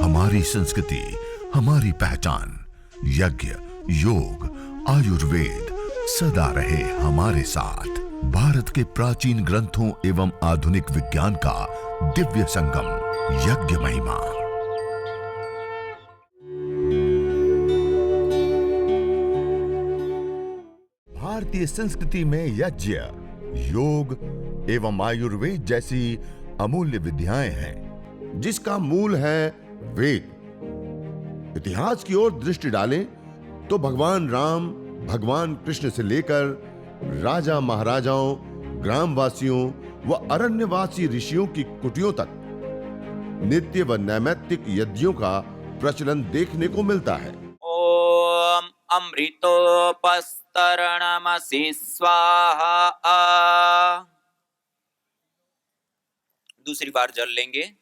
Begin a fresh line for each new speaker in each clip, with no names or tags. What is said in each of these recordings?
हमारी संस्कृति, हमारी पहचान। यज्ञ, योग, आयुर्वेद सदा रहे हमारे साथ। भारत के प्राचीन ग्रंथों एवं आधुनिक विज्ञान का दिव्य संगम, यज्ञ महिमा। भारतीय संस्कृति में यज्ञ, योग एवं आयुर्वेद जैसी अमूल्य विद्याएं हैं, जिसका मूल है वेद। इतिहास की ओर दृष्टि डालें तो भगवान राम, भगवान कृष्ण से लेकर राजा महाराजाओं, ग्रामवासियों व अरण्यवासी ऋषियों की कुटियों तक नित्य व नैमित्तिक यज्ञों का प्रचलन देखने को मिलता है।
ओम अमृतोपस्तरणमसि स्वाहा। दूसरी बार जल लेंगे।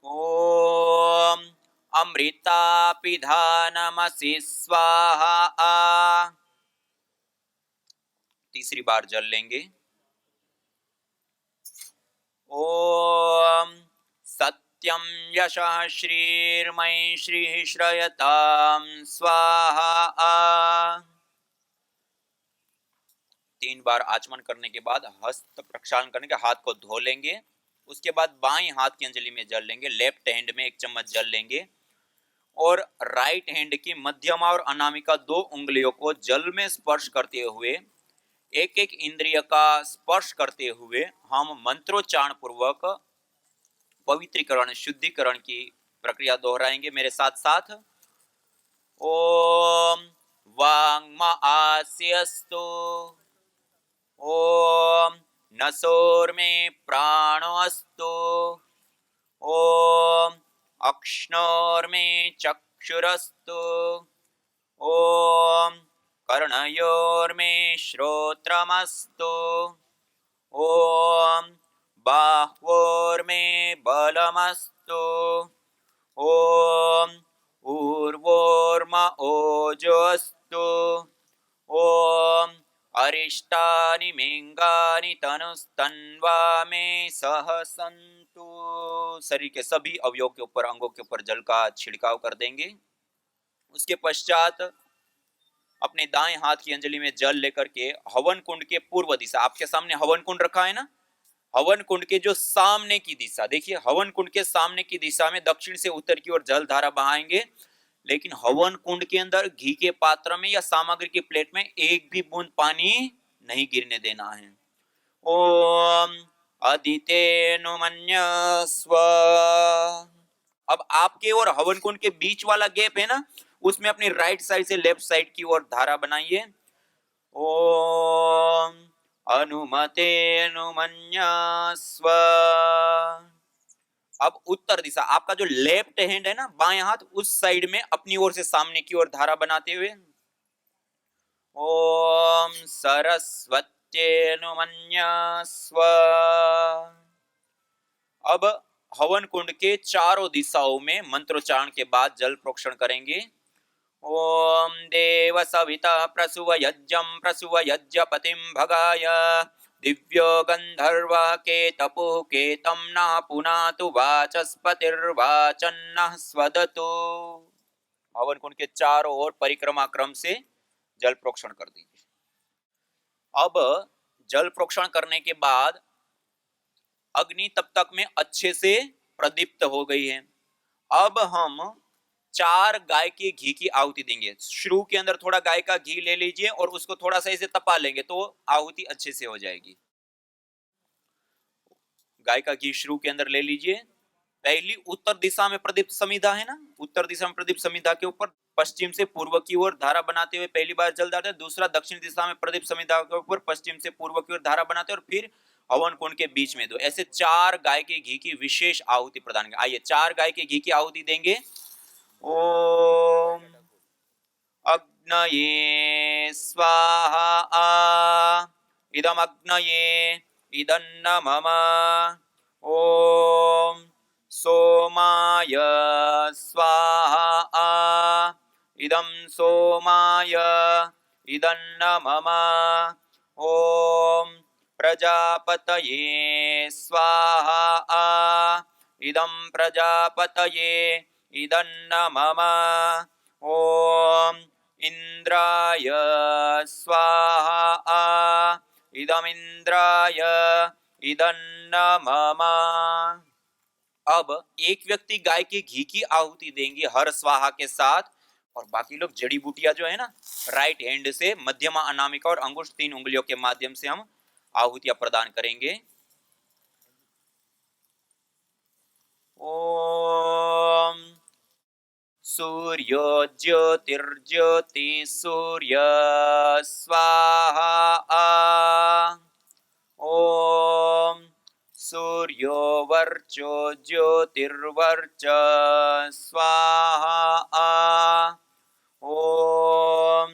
ओम अमृतापिधानमसि स्वाहा। तीसरी बार जल लेंगे। ओम सत्यम यशः श्रीर्मयि श्रीः श्रयतां स्वाहा। 3 बार आचमन करने के बाद हस्त प्रक्षालन करने के हाथ को धो लेंगे। उसके बाद बाएं हाथ की अंजलि में जल लेंगे। लेफ्ट हैंड में 1 चम्मच जल लेंगे और राइट हैंड की मध्यमा और अनामिका 2 उंगलियों को जल में स्पर्श करते हुए एक एक इंद्रिय का स्पर्श करते हुए हम मंत्रोच्चारण पूर्वक पवित्रीकरण, शुद्धिकरण की प्रक्रिया दोहराएंगे मेरे साथ साथ। ओम वांग्म आस्यस्तु, ओम नसोर्मे प्राणोऽस्तु, ओम अक्ष्णोर्मे चक्षुरस्तु, ओम कर्णयोर्मे श्रोत्रमस्तु, ओम बाह्वोर्मे बलमस्तु, ओम ऊर्वोर्म ओजोऽस्तु, ओम अरिष्टानि मिंगानि तनुस्तन्वा मे सह सन्तु। शरीर के सभी अवयवों के ऊपर, अंगों के ऊपर जल का छिड़काव कर देंगे। उसके पश्चात अपने दाएं हाथ की अंजलि में जल लेकर के हवन कुंड के पूर्व दिशा, आपके सामने हवन कुंड रखा है ना, हवन कुंड के जो सामने की दिशा, देखिए हवन कुंड के सामने की दिशा में दक्षिण से उत्तर की ओर जल धारा बहाएंगे। लेकिन हवन कुंड के अंदर घी के पात्र में या सामग्री की प्लेट में एक भी बूंद पानी नहीं गिरने देना है। ओम अदितेनुमन्यस्व। अब आपके और हवन कुंड के बीच वाला गैप है ना, उसमें अपनी राइट साइड से लेफ्ट साइड की ओर धारा बनाइए। ओम अनुमतेनुमन्यस्व। अब उत्तर दिशा, आपका जो लेफ्ट हैंड है ना, बाएं हाथ, उस साइड में अपनी ओर से सामने की ओर धारा बनाते हुए ओम सरस्वत्यनुमन्यस्व। अब हवन कुंड के चारों दिशाओं में मंत्रोच्चारण के बाद जल प्रोक्षण करेंगे। ओम देव सविता प्रसुव यज्ञं प्रसुव यज्ञपतिं भगाय दिव्यो गंधर्व के तपो के तम न पुनातु वाचस्पतिर्वाचन्नः स्वदतु। हवन कुंड के चारों ओर परिक्रमा क्रम से जल प्रोक्षण कर दीजिए। अब जल प्रोक्षण करने के बाद अग्नि तब तक में अच्छे से प्रदीप्त हो गई है। अब हम 4 गाय के घी की आहुति देंगे। शुरू के अंदर थोड़ा गाय का घी ले लीजिए और उसको थोड़ा सा इसे तपा लेंगे तो आहुति अच्छे से हो जाएगी। गाय का घी शुरू के अंदर ले लीजिए। पहली उत्तर दिशा में प्रदीप्त समिधा है ना, उत्तर दिशा में प्रदीप्त समिधा के ऊपर पश्चिम से पूर्व की ओर धारा बनाते हुए पहली बार जल डालते हैं। दूसरा दक्षिण दिशा में प्रदीप्त समिधा के ऊपर पश्चिम से पूर्व की ओर धारा बनाते हैं और फिर हवन कुंड के बीच में दो। ऐसे 4 गाय के घी की विशेष आहुति प्रदान करें। आइए 4 गाय के घी की आहुति देंगे। ओम अग्नये स्वाहा, इदम अग्नये इदन्न मम। ओम सोमाय स्वाहा, इदं सोमाय इदन्न मम। ओम प्रजापतये स्वाहा इदं प्रजापतये इदन्न मम ॐ इंद्राय स्वाहा इदमिंद्राय इदन्न मम। अब एक व्यक्ति गाय के घी की आहुति देंगे हर स्वाहा के साथ, और बाकी लोग जड़ी बूटियां जो है ना, राइट हैंड से मध्यमा अनामिका और अंगुष्ठ 3 उंगलियों के माध्यम से हम आहुतियां प्रदान करेंगे। ओम सूर्यो ज्योतिर्ज्योति सूर्य स्वाहा ओम सूर्यो वर्चो ज्योतिर्वर्च स्वाहा ओम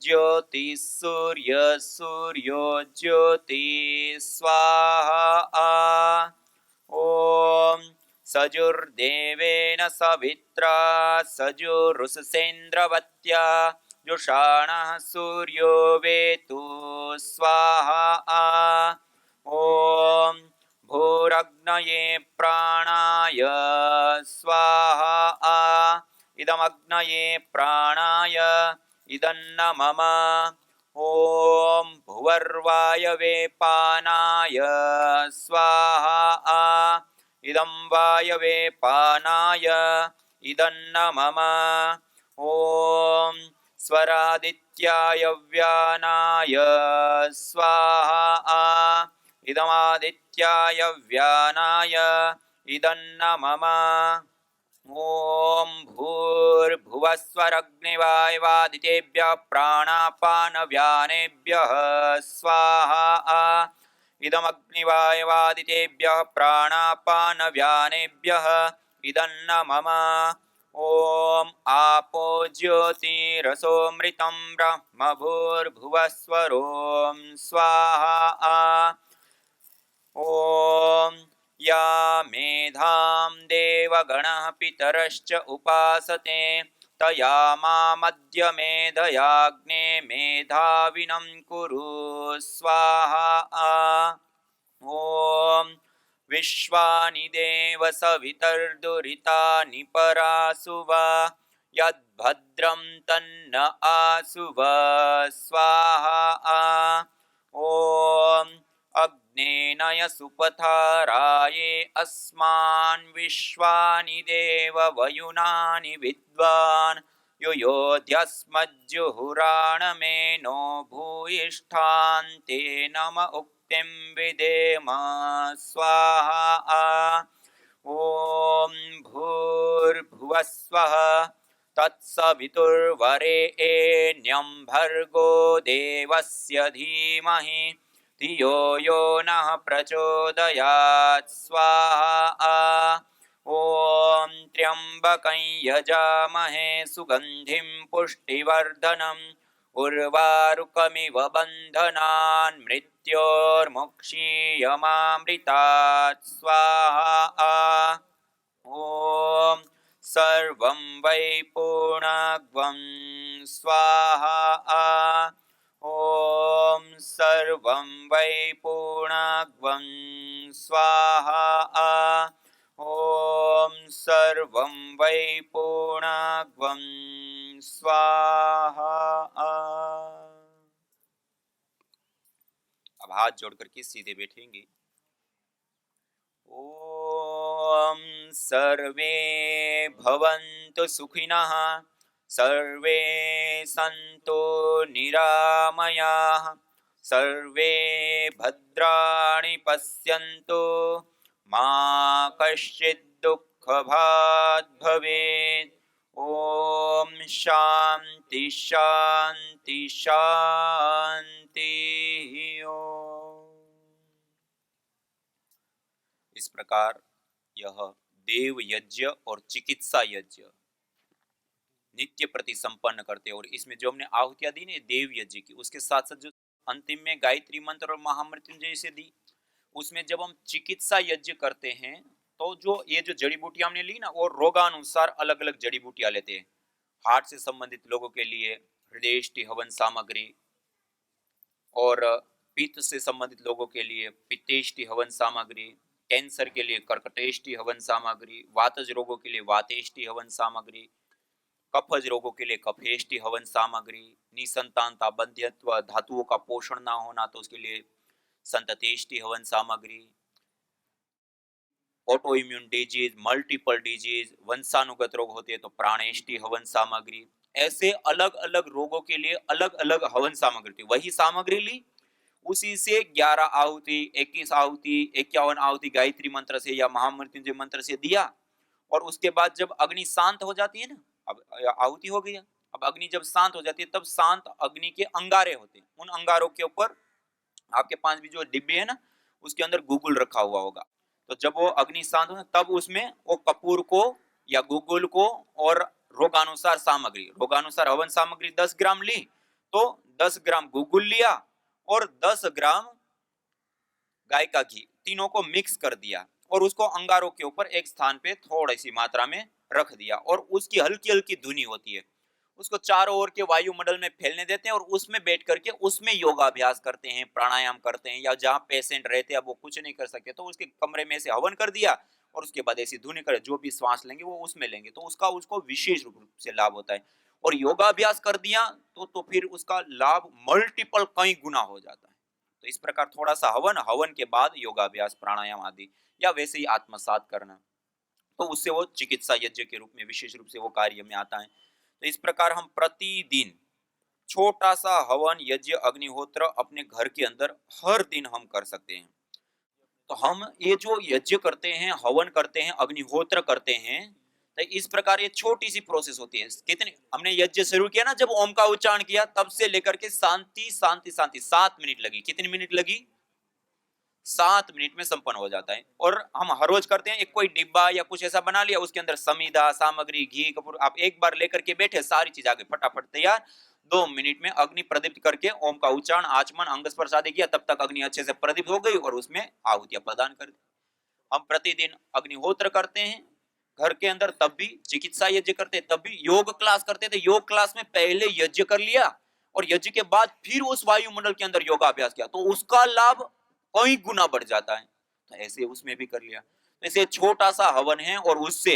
ज्योति सूर्य सूर्यो ज्योति स्वाहा ओम सजुर्देवेन सवित्रा सजुरुसेन्द्रवत्या जुषाणः सूर्यो वेतु स्वाहा ओम भूरग्नये प्राणाय स्वाहा इदमग्नये प्राणाय इदन्न मम ओम भुवर्वायवे पानाय स्वाहा इदं वायवे पानाय इदन्न मम ओम स्वरादित्याय व्यानाय स्वाहा इदमादित्याय व्यानाय इदन्न मम ओम भूर्भुवस्वरग्निवायवादितेभ्यः प्राणापानव्यानेभ्यः स्वाहा इदमग्निवायवादितेभ्यः प्राणापानव्यानेभ्यः इदन्न मम ओम आपो ज्योतिरसोमृतं ब्रह्म भूर्भुवस्वरों स्वाहा ओम या मेधां देवगणः पितरश्च उपासते तया मामद्य मेधयाग्ने मेधाविनं कुरु स्वाहा ओम विश्वानि देव सवितर्दुरितानि परासुव यद्भद्रं तन्न आसुव स्वाहा ओम अग्नेनय सुपथाराये अस्मान् विश्वानि देव वयुनानि विद्वान् युयोध्यस्मज्जुहुराणमेनो भूयिष्ठान्ते नम उक्तिं विदेम स्वाहा ओम भूर्भुवस्वः तत्सवितुर्वरेण्यं भर्गो देवस्य धीमहि धियो यो नः प्रचोदयात् स्वाहा ओम त्र्यंबकं यजामहे सुगंधिं पुष्टिवर्धनम् उर्वारुकमिव बन्धनान् मृत्योर्मुक्षीयमामृतात् स्वाहा ओम सर्वं वै पूर्णग्वं स्वाहा ओम सर्वं वै पूर्णग्वं स्वाहा ओम सर्वं वै पूर्णग्वं स्वाहा। अब हाथ जोड़ करके सीधे बैठेंगे। ओम सर्वे भवन्तु सुखिनः सर्वे सन्तु निरामयाः सर्वे भद्राणि पश्यन्तु मा कश्चित् दुःखभाग् भवेत्। ओम शांति शांति शांति ओम। इस प्रकार यह देव यज्ञ और चिकित्सा यज्ञ नित्य प्रति संपन्न करते हैं। और इसमें जो हमने आहुतियां दी ना देव यज्ञ की, उसके साथ साथ जो अंतिम में गायत्री मंत्र और महामृत्युंजय से दी, उसमें जब हम चिकित्सा यज्ञ करते हैं तो जो ये जो जड़ी बूटियां हमने ली ना, वो रोगानुसार अलग अलग जड़ी बूटियां लेते हैं। हार्ट से संबंधित लोगों के लिए हृदयेष्टि हवन सामग्री, और पित्त से संबंधित लोगों के लिए पित्तेष्टि हवन सामग्री, कैंसर के लिए कर्कटेष्टि हवन सामग्री, वातज रोगों के लिए वातेष्टि हवन सामग्री, कफज रोगों के लिए कफेष्टि हवन सामग्री, निसंतानता बंध्यत्व धातुओं का पोषण ना होना तो उसके लिए संततेष्टि हवन सामग्री, auto immune disease, multiple disease, वंशानुगत रोग होते हैं तो प्राणेष्टि हवन सामग्री। ऐसे अलग अलग रोगों के लिए अलग अलग हवन सामग्री थी। वही सामग्री ली, उसी से 11 आहुति, 21 आहुति, 51 आहुति गायत्री मंत्र से या महामृत्युंजय मंत्र से दिया। और उसके बाद जब अग्नि शांत हो जाती है ना, अब आहुति हो गई, अब अग्नि जब शांत हो जाती है तब शांत अग्नि के अंगारे होते हैं। उन अंगारों के ऊपर आपके पास भी जो डिब्बे है ना, उसके अंदर गुगुल रखा हुआ होगा। तो जब वो अग्नि शांत हो तब उसमें वो कपूर को या गुगुल को और रोगानुसार सामग्री, रोगानुसार हवन सामग्री 10 ग्राम ली, तो 10 ग्राम गुगुल लिया और 10 ग्राम गाय का घी, तीनों को मिक्स कर दिया और उसको अंगारों के ऊपर एक स्थान पे थोड़ी सी मात्रा में रख दिया और उसकी हल्की हल्की धुनी होती है, उसको चारों ओर के वायुमंडल में फैलने देते हैं और उसमें बैठ करके उसमें योगाभ्यास करते हैं, प्राणायाम करते हैं। या जहां पेशेंट रहते हैं अब वो कुछ नहीं कर सकते तो उसके कमरे में से हवन कर दिया और उसके बाद ऐसी धुनी करे, जो भी श्वास लेंगे वो उसमें लेंगे, तो उसका उसको विशेष रूप से लाभ होता है। और योगाभ्यास कर दिया तो फिर उसका लाभ मल्टीपल कई गुना हो जाता है। तो इस प्रकार थोड़ा सा हवन, हवन के बाद योगाभ्यास, प्राणायाम आदि या वैसे ही आत्मसात करना, तो उससे वो चिकित्सा यज्ञ के रूप में विशेष रूप से वो कार्य में आता है। तो इस प्रकार हम प्रतिदिन छोटा सा हवन, यज्ञ, अग्निहोत्र अपने घर के अंदर हर दिन हम कर सकते हैं। तो हम ये जो यज्ञ करते हैं, हवन करते हैं, अग्निहोत्र करते हैं, तो इस प्रकार ये छोटी सी प्रोसेस होती है। कितने हमने यज्ञ शुरू किया ना, जब ओम का उच्चारण किया तब से लेकर के शांति शांति शांति 7 मिनट लगी। कितनी मिनट लगी? 7 मिनट में संपन्न हो जाता है। और हम हर रोज करते हैं, एक कोई डिब्बा या कुछ ऐसा बना लिया, उसके अंदर समीधा, सामग्री, घी, कपूर, आप एक बार लेकर के बैठे, सारी चीज आगे फटाफट तैयार। 2 मिनट में अग्नि प्रदीप्त करके ओम का उच्चारण, आचमन, अंग स्पर्श आदि किया, तब तक अग्नि अच्छे से प्रदीप्त हो गई और उसमें आहुतियां प्रदान कर दी। हम प्रतिदिन अग्निहोत्र करते हैं घर के अंदर, तब भी चिकित्सा यज्ञ करते हैं, तब भी योग क्लास करते थे। योग क्लास में पहले यज्ञ कर लिया और यज्ञ के बाद फिर उस वायुमंडल के अंदर योगाभ्यास किया तो उसका लाभ कई गुना बढ़ जाता है। तो ऐसे उसमें भी कर लिया। ऐसे छोटा सा हवन है और उससे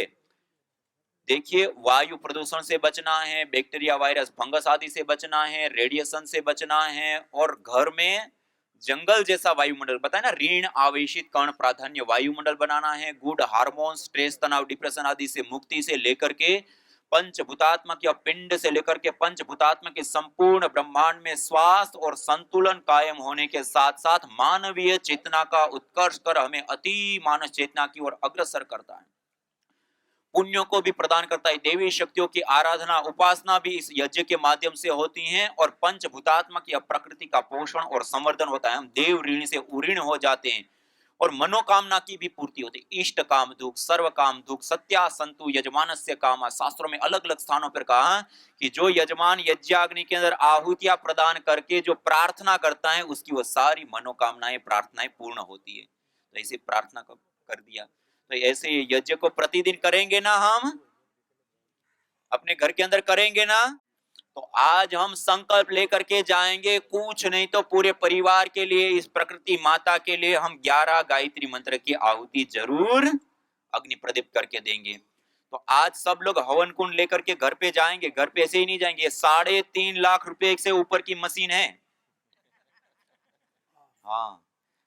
देखिए वायु प्रदूषण से बचना है, बैक्टीरिया, वायरस, फंगस आदि से बचना है, रेडिएशन से बचना है और घर में जंगल जैसा वायुमंडल, बताए ना, ऋण आवेशित कण प्राधान्य वायुमंडल बनाना है। गुड हार्मोन्स, स्ट्रेस, तनाव, डिप्रेशन आदि से मुक्ति से लेकर के पंचभूतात्मक या पिंड से लेकर के पंचभूतात्मक के संपूर्ण ब्रह्मांड में स्वास्थ्य और संतुलन कायम होने के साथ साथ मानवीय चेतना का उत्कर्ष कर हमें अति मानस चेतना की ओर अग्रसर करता है, पुण्यों को भी प्रदान करता है। देवी शक्तियों की आराधना, उपासना भी इस यज्ञ के माध्यम से होती हैं और पंचभूतात्मक या प्रकृति का पोषण और संवर्धन होता है। हम देव ऋण से उऋण हो जाते हैं और मनोकामना की भी पूर्ति होती है। इष्ट काम दुख, सर्व काम दुख, सत्या संतु यजमानस्य काम। शास्त्रों में अलग अलग स्थानों पर कहा कि जो यजमान यज्ञाग्नि के अंदर आहुतियां प्रदान करके जो प्रार्थना करता है उसकी वो सारी मनोकामनाएं, प्रार्थनाएं पूर्ण होती है। तो ऐसे प्रार्थना कर दिया। तो ऐसे यज्ञ को प्रतिदिन करेंगे ना, हम अपने घर के अंदर करेंगे ना, तो आज हम संकल्प लेकर के जाएंगे, कुछ नहीं तो पूरे परिवार के लिए, इस प्रकृति माता के लिए हम 11 गायत्री मंत्र की आहुति जरूर अग्नि प्रदीप्त करके देंगे। तो आज सब लोग हवन कुंड लेकर के घर पे जाएंगे। घर पे ऐसे ही नहीं जाएंगे, 3.5 लाख रुपए से ऊपर की मशीन है। हाँ,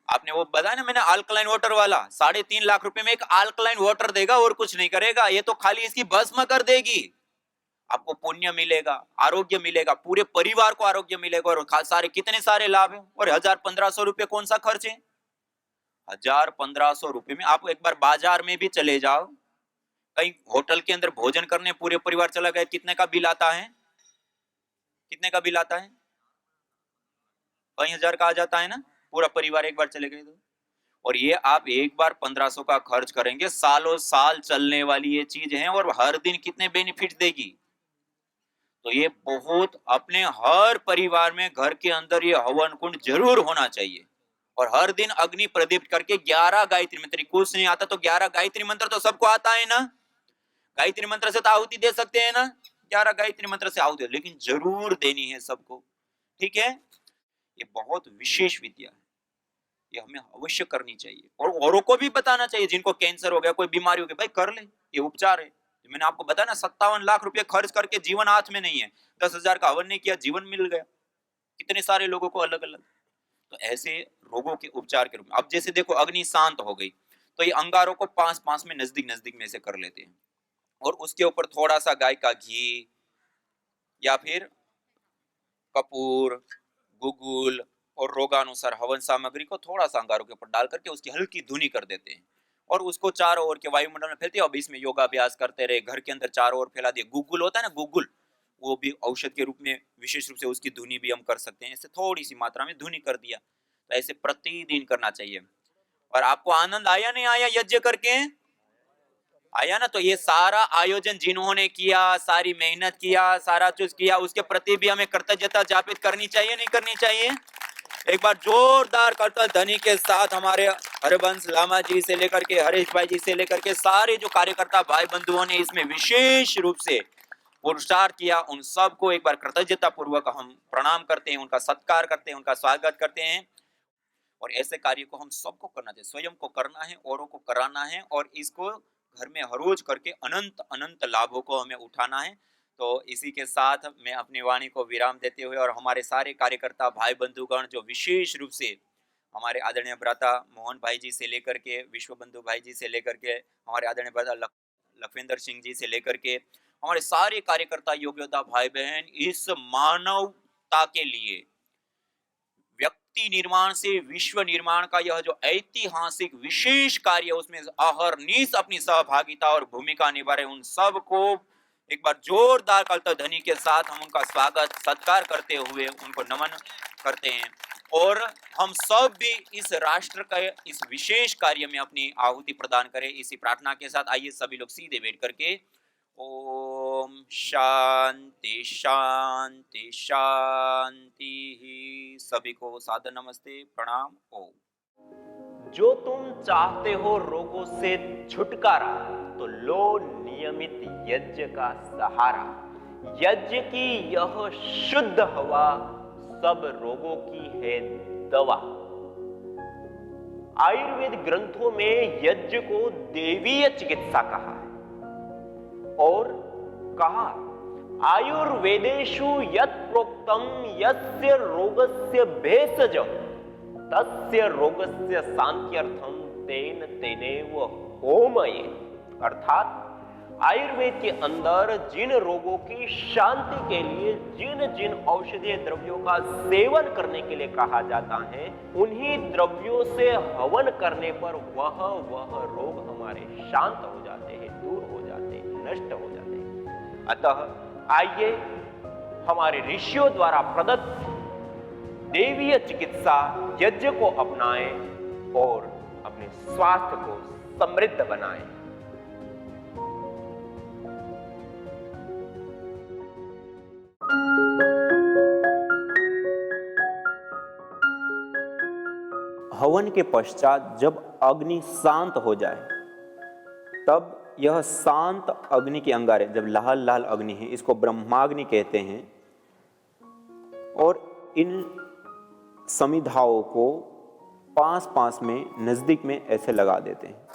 आपने वो बताया ना मैंने, अल्कलाइन वाटर वाला, 3.5 लाख रुपए में एक अल्कलाइन वाटर देगा और कुछ नहीं करेगा। ये तो खाली इसकी भस्म कर देगी। आपको पुण्य मिलेगा, आरोग्य मिलेगा, पूरे परिवार को आरोग्य मिलेगा और सारे कितने सारे लाभ हैं। और 1000-1500 रुपए कौन सा खर्च है? 1000-1500 रुपए में आप एक बार बाजार में भी चले जाओ, कहीं होटल के अंदर भोजन करने पूरे परिवार चला गया, कितने का बिल आता है? कितने का बिल आता है? कई हजार का आ जाता है ना, पूरा परिवार एक बार चले गए तो। और ये आप एक बार 1500 का खर्च करेंगे, सालों साल चलने वाली ये चीज है और हर दिन कितने बेनिफिट देगी। तो ये बहुत अपने हर परिवार में घर के अंदर ये हवन कुंड जरूर होना चाहिए और हर दिन अग्नि प्रदीप्त करके 11 गायत्री मंत्र, कुछ नहीं आता तो 11 गायत्री मंत्र तो सबको आता है ना, गायत्री मंत्र से तो आहुति दे सकते हैं ना, 11 गायत्री मंत्र से आहुति, लेकिन जरूर देनी है सबको। ठीक है, ये बहुत विशेष विद्या है, ये हमें अवश्य करनी चाहिए और औरों को भी बताना चाहिए। जिनको कैंसर हो गया, कोई बीमारी हो गई, भाई कर ले, ये उपचार है। मैंने आपको बताया ना, 57 लाख रुपए खर्च करके जीवन हाथ में नहीं है, 10,000 का हवन नहीं किया, जीवन मिल गया कितने सारे लोगों को अलग अलग। तो ऐसे रोगों के उपचार के रूप में अब जैसे देखो अग्नि शांत हो गई तो ये अंगारों को पास पास में नजदीक नजदीक में से कर लेते हैं और उसके ऊपर थोड़ा सा गाय का घी या फिर कपूर, गुगुल और रोगानुसार हवन सामग्री को थोड़ा सा अंगारों के ऊपर डाल करके उसकी हल्की धुनी कर देते हैं और उसको चारों ओर के वायुमंडल में फैलते हैं। अब इसमें योगाभ्यास करते रहे, घर के अंदर चारों ओर फैला दिए। गुगुल होता है ना, गुगुल, वो भी औषध के रूप में विशेष रूप से उसकी धुनी भी हम कर सकते हैं। ऐसे थोड़ी सी मात्रा में धुनी कर दिया, तो ऐसे प्रतिदिन करना चाहिए। और आपको आनंद आया नहीं आया यज्ञ करके? आया ना। तो ये सारा आयोजन जिन्होंने किया, सारी मेहनत किया, सारा चीज किया, उसके प्रति भी हमें कृतज्ञता ज्ञापित करनी चाहिए, नहीं करनी चाहिए? एक बार जोरदार करतल ध्वनि के साथ हमारे हरिवंश लामा जी से लेकर के हरीश भाई जी से लेकर के सारे जो कार्यकर्ता भाई बंधुओं ने इसमें विशेष रूप से पुरस्कार किया, उन सबको एक बार कृतज्ञता पूर्वक हम प्रणाम करते हैं, उनका सत्कार करते हैं, उनका स्वागत करते हैं। और ऐसे कार्य को हम सबको करना चाहिए, स्वयं को करना है, औरों को कराना है और इसको घर में हर रोज करके अनंत अनंत लाभों को हमें उठाना है। तो इसी के साथ मैं अपनी वाणी को विराम देते हुए और हमारे सारे कार्यकर्ता भाई बंधुगण जो विशेष रूप से हमारे आदरणीय भ्राता मोहन भाई जी से लेकर के विश्व बंधु भाई जी से लेकर के हमारे आदरणीय भ्राता लखविंदर सिंह जी से लेकर के हमारे सारे कार्यकर्ता योग्यता भाई बहन इस मानवता के लिए व्यक्ति निर्माण से विश्व निर्माण का यह जो ऐतिहासिक विशेष कार्य उसमें अहरनिश अपनी सहभागिता और भूमिका निभा रहे, उन सबको एक बार जोरदार करतल ध्वनि के साथ हम उनका स्वागत सत्कार करते हुए उनको नमन करते हैं। और हम सब भी इस राष्ट्र का इस विशेष कार्य में अपनी आहुति प्रदान करें, इसी प्रार्थना के साथ आइए सभी लोग सीधे बैठ करके ओम शांति शांति शांति। सभी को सादर नमस्ते, प्रणाम। ओम।
जो तुम चाहते हो रोगों से छुटकारा तो लो नियमित यज्ञ का सहारा। यज्ञ की यह शुद्ध हवा सब रोगों की है दवा। आयुर्वेद ग्रंथों में यज्ञ को देवीय चिकित्सा कहा है और कहा आयुर्वेदेषु यत् प्रोक्तम यस्य रोगस्य भेषजम् तस्य रोगस्य शांत्यर्थम तेन तेनेव होमये। अर्थात आयुर्वेद के अंदर जिन रोगों की शांति के लिए जिन जिन औषधीय द्रव्यों का सेवन करने के लिए कहा जाता है, उन्हीं द्रव्यों से हवन करने पर वह रोग हमारे शांत हो जाते हैं, दूर हो जाते हैं, नष्ट हो जाते हैं। अतः आइए हमारे ऋषियों द्वारा प्रदत्त देवीय चिकित्सा यज्ञ को अपनाएं और अपने स्वास्थ्य को समृद्ध बनाएं। हवन के पश्चात जब अग्नि शांत हो जाए तब यह शांत अग्नि के अंगारे, जब लाल लाल अग्नि है, इसको ब्रह्माग्नि कहते हैं, और इन समिधाओं को पास पास में नजदीक में ऐसे लगा देते हैं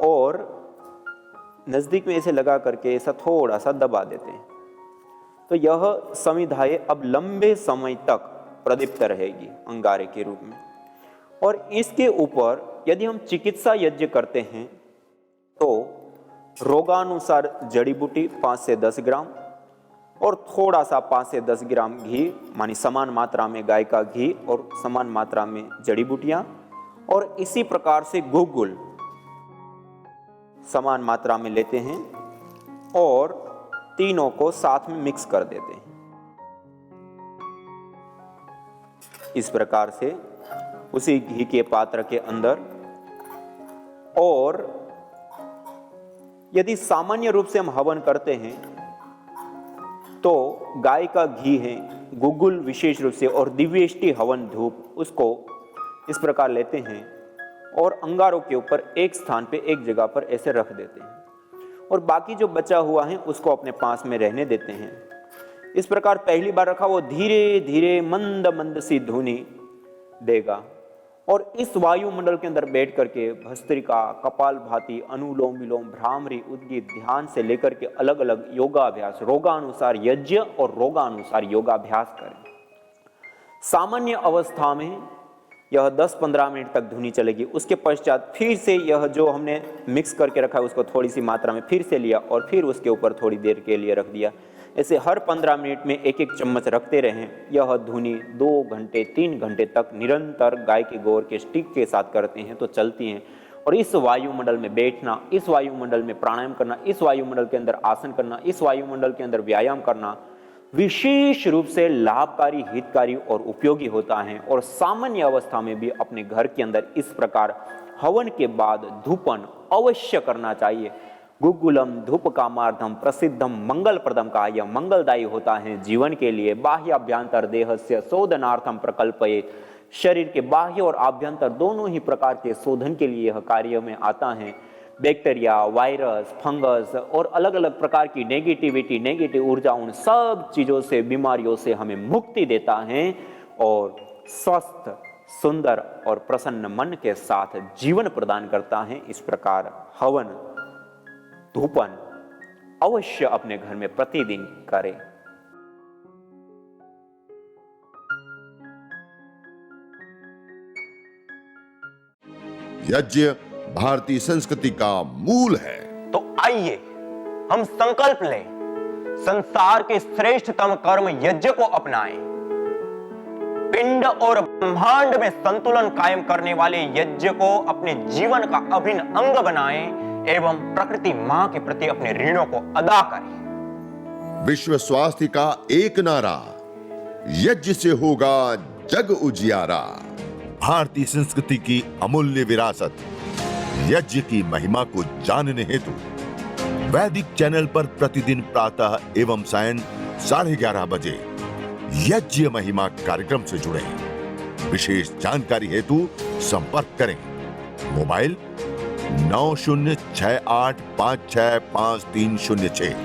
और नजदीक में ऐसे लगा करके ऐसा थोड़ा सा दबा देते हैं। तो यह समिधाएं अब लंबे समय तक प्रदीप्त रहेगी अंगारे के रूप में। और इसके ऊपर यदि हम चिकित्सा यज्ञ करते हैं तो रोगानुसार जड़ी बूटी 5 से 10 ग्राम और थोड़ा सा 5 से 10 ग्राम घी, मानी समान मात्रा में गाय का घी और समान मात्रा में जड़ी बूटियां, और इसी प्रकार से गुगुल समान मात्रा में लेते हैं और तीनों को साथ में मिक्स कर देते हैं। इस प्रकार से उसी घी के पात्र के अंदर, और यदि सामान्य रूप से हम हवन करते हैं तो गाय का घी है, गुगुल विशेष रूप से, और दिव्येष्टि हवन धूप, उसको इस प्रकार लेते हैं और अंगारों के ऊपर एक स्थान पे एक जगह पर ऐसे रख देते हैं और बाकी जो बचा हुआ है उसको अपने पास में रहने देते हैं।
इस प्रकार पहली बार रखा, वो धीरे धीरे मंद मंद सी ध्वनि देगा और इस वायुमंडल के अंदर बैठ करके भस्त्रिका, कपालभाति, अनुलोम विलोम, भ्रामरी, उद्गीत ध्यान से लेकर के अलग अलग योगाभ्यास, रोगानुसार यज्ञ और रोगानुसार योगाभ्यास करें। सामान्य अवस्था में यह 10-15 मिनट तक धुनी चलेगी। उसके पश्चात फिर से यह जो हमने मिक्स करके रखा है उसको थोड़ी सी मात्रा में फिर से लिया और फिर उसके ऊपर थोड़ी देर के लिए रख दिया। ऐसे हर 15 मिनट में एक एक चम्मच रखते रहें। यह धुनी 2 घंटे 3 घंटे तक निरंतर गाय के गोर के स्टिक के साथ करते हैं तो चलती हैं। और इस वायुमंडल में बैठना, इस वायुमंडल में प्राणायाम करना, इस वायुमंडल के अंदर आसन करना, इस वायुमंडल के अंदर व्यायाम करना विशेष रूप से लाभकारी, हितकारी और उपयोगी होता है। और सामान्य अवस्था में भी अपने घर के अंदर इस प्रकार हवन के बाद धूपन अवश्य करना चाहिए। गुग्गुलम धूप कामार्थम प्रसिद्धम मंगल प्रदम का, यह मंगलदायी होता है जीवन के लिए। बाह्याभ्यंतर देहस्य शोधनार्थम प्रकल्पये, शरीर के बाह्य और आभ्यंतर दोनों ही प्रकार के शोधन के लिए यह कार्य में आता है। बैक्टीरिया, वायरस, फंगस और अलग अलग प्रकार की नेगेटिविटी, नेगेटिव ऊर्जा, उन सब चीजों से, बीमारियों से हमें मुक्ति देता है और स्वस्थ, सुंदर और प्रसन्न मन के साथ जीवन प्रदान करता है। इस प्रकार हवन, धूपन अवश्य अपने घर में प्रतिदिन करें।
यज्ञ भारतीय संस्कृति का मूल है।
तो आइए हम संकल्प लें, संसार के श्रेष्ठतम कर्म यज्ञ को अपनाएं। पिंड और ब्रह्मांड में संतुलन कायम करने वाले यज्ञ को अपने जीवन का अभिन्न अंग बनाएं एवं प्रकृति मां के प्रति अपने ऋणों को अदा करें।
विश्व स्वास्थ्य का एक नारा, यज्ञ से होगा जग उजियारा। भारतीय संस्कृति की अमूल्य विरासत यज्ञ की महिमा को जानने हेतु वैदिक चैनल पर प्रतिदिन प्रातः एवं सायं 11:30 बजे यज्ञ महिमा कार्यक्रम से जुड़े। विशेष जानकारी हेतु संपर्क करें। मोबाइल 9068565306।